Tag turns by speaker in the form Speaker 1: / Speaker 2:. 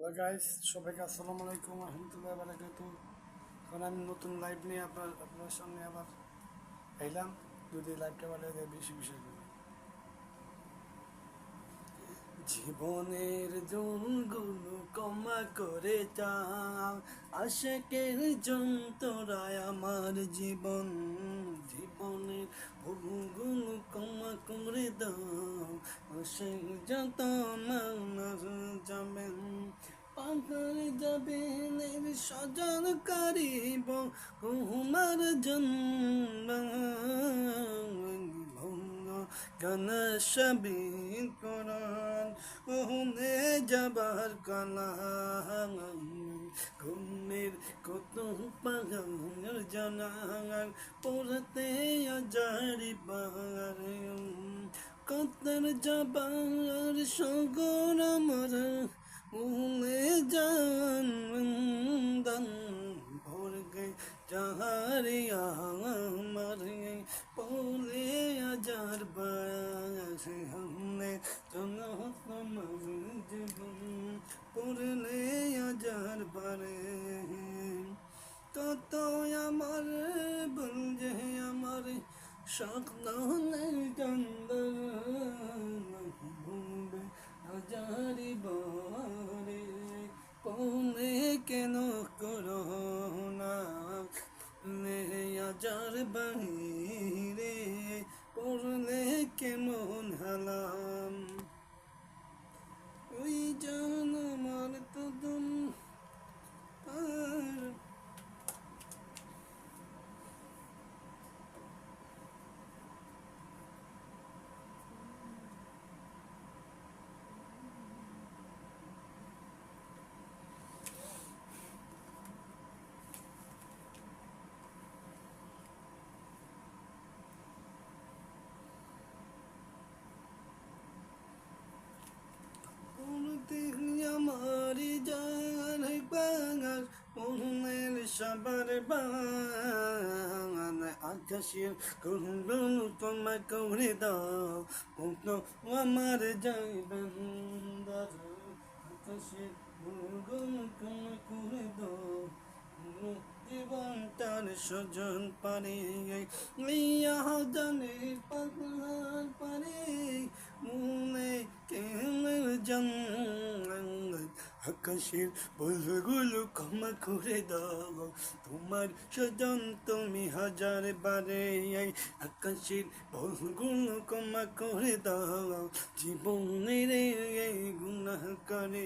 Speaker 1: Hello guys, সবাইকে আসসালামু আলাইকুম রহমতুল্লাহ বারাকাতু। এখন আমি নতুন লাইভ নিয়ে আপনার সামনে আবার এলাম। যদি লাইভটা ভালো যায় বেশি বিষয় করবে। জীবনের জলগুলো ক্ষমা করে যাও, আশাকের যন্ত্রণায় আমার জীবন। জীবনের ভুলগুলো ক্ষমা করে দাও, আশার যত মানুষ যাবেন পাহাড় যাবেন এর সজন করিব কুমার জন্ম গান সাবিন কোরআন ওহনে যাবার কালা ঘুমের কত পাগার জানা পড়তে যারিবার কতর যাবার সগর আমার উলে জান ভোর গে যাহারিয়া আমার পলে আজার বাসে हमने জানা তোমার জীবন পড়লে আজার বারে কত আমার বলছে আমার স্বপ্নের চন্দন হাজারি বারে পৌনে কেন করো না হাজার বাহিরে পড়লে কেমন হালাম ওই জান আমার তো দুম আমার জান বাঙার মনের সবার বান আকাশের কুণ্ডল তোমার করে দাও মুক্ত আমার যাইবেন আকাশের কুণ্ডল তোমার করে দাও জীবনটার সজন পারে জানে পাগলার পারে মনে কেন জান আকাশের বলগুলো ক্ষমা করে দাও তোমার সজন তুমি হাজার বারে আকাশের বলগুলো ক্ষমা করে দাও জীবনের গুনাহ করে